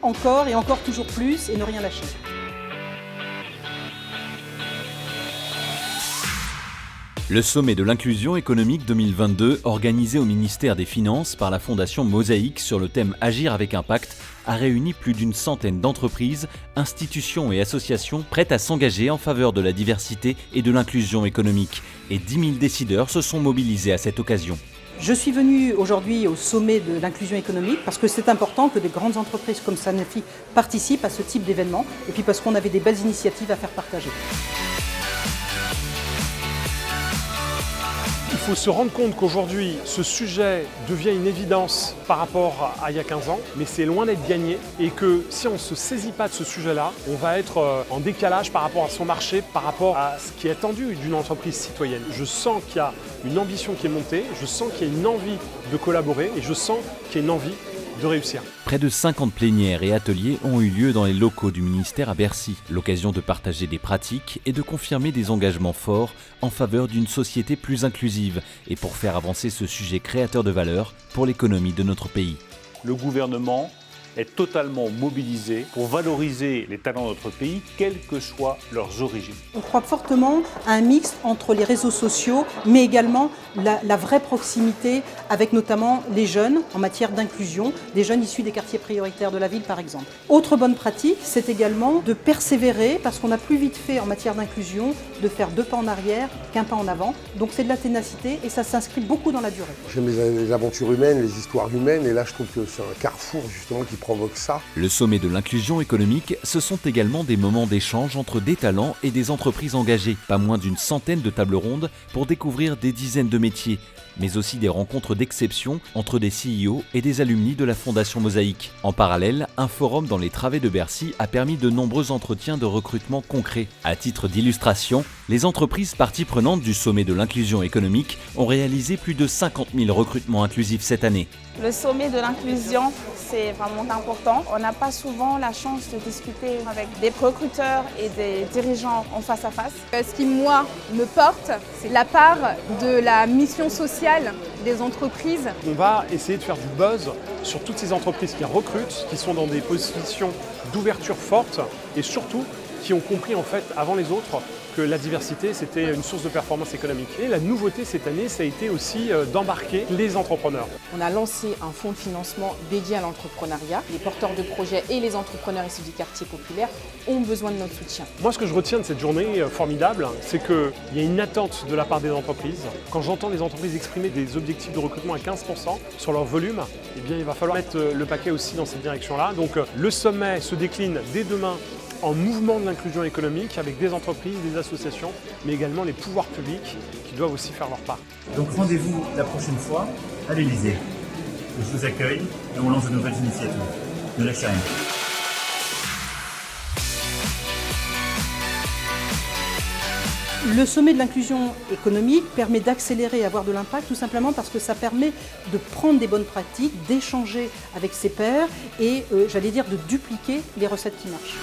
encore et encore toujours plus et ne rien lâcher. Le sommet de l'inclusion économique 2022, organisé au ministère des Finances par la Fondation Mosaïque sur le thème Agir avec impact, a réuni plus d'une centaine d'entreprises, institutions et associations prêtes à s'engager en faveur de la diversité et de l'inclusion économique. Et 10 000 décideurs se sont mobilisés à cette occasion. Je suis venue aujourd'hui au sommet de l'inclusion économique parce que c'est important que des grandes entreprises comme Sanofi participent à ce type d'événement et puis parce qu'on avait des belles initiatives à faire partager. Il faut se rendre compte qu'aujourd'hui, ce sujet devient une évidence par rapport à il y a 15 ans, mais c'est loin d'être gagné et que si on ne se saisit pas de ce sujet-là, on va être en décalage par rapport à son marché, par rapport à ce qui est attendu d'une entreprise citoyenne. Je sens qu'il y a une ambition qui est montée, je sens qu'il y a une envie de collaborer et je sens qu'il y a une envie de réussir. Près de 50 plénières et ateliers ont eu lieu dans les locaux du ministère à Bercy. L'occasion de partager des pratiques et de confirmer des engagements forts en faveur d'une société plus inclusive et pour faire avancer ce sujet créateur de valeur pour l'économie de notre pays. Le gouvernement est totalement mobilisé pour valoriser les talents de notre pays, quelles que soient leurs origines. On croit fortement à un mix entre les réseaux sociaux, mais également la vraie proximité avec notamment les jeunes en matière d'inclusion, des jeunes issus des quartiers prioritaires de la ville par exemple. Autre bonne pratique, c'est également de persévérer, parce qu'on a plus vite fait en matière d'inclusion de faire 2 pas en arrière qu'un pas en avant. Donc c'est de la ténacité et ça s'inscrit beaucoup dans la durée. J'aime les aventures humaines, les histoires humaines, et là je trouve que c'est un carrefour justement qui provoque ça. Le sommet de l'inclusion économique, ce sont également des moments d'échange entre des talents et des entreprises engagées. Pas moins d'une centaine de tables rondes pour découvrir des dizaines de métiers, mais aussi des rencontres d'exception entre des CEO et des alumni de la Fondation Mosaïque. En parallèle, un forum dans les travées de Bercy a permis de nombreux entretiens de recrutement concrets. À titre d'illustration, les entreprises parties prenantes du sommet de l'inclusion économique ont réalisé plus de 50 000 recrutements inclusifs cette année. Le sommet de l'inclusion, c'est vraiment important. On n'a pas souvent la chance de discuter avec des recruteurs et des dirigeants en face à face. Ce qui, moi, me porte, c'est la part de la mission sociale des entreprises. On va essayer de faire du buzz sur toutes ces entreprises qui recrutent, qui sont dans des positions d'ouverture forte et surtout qui ont compris en fait avant les autres que la diversité c'était une source de performance économique. Et la nouveauté cette année, ça a été aussi d'embarquer les entrepreneurs. On a lancé un fonds de financement dédié à l'entrepreneuriat. Les porteurs de projets et les entrepreneurs issus du quartier populaire ont besoin de notre soutien. Moi, ce que je retiens de cette journée formidable, c'est qu'il y a une attente de la part des entreprises. Quand j'entends les entreprises exprimer des objectifs de recrutement à 15% sur leur volume, eh bien, il va falloir mettre le paquet aussi dans cette direction-là. Donc le sommet se décline dès demain en mouvement de l'inclusion économique avec des entreprises, des associations, mais également les pouvoirs publics qui doivent aussi faire leur part. Donc rendez-vous la prochaine fois à l'Élysée. Je vous accueille et on lance de nouvelles initiatives. Ne lâchez rien. Le sommet de l'inclusion économique permet d'accélérer et avoir de l'impact tout simplement parce que ça permet de prendre des bonnes pratiques, d'échanger avec ses pairs et, j'allais dire, de dupliquer les recettes qui marchent.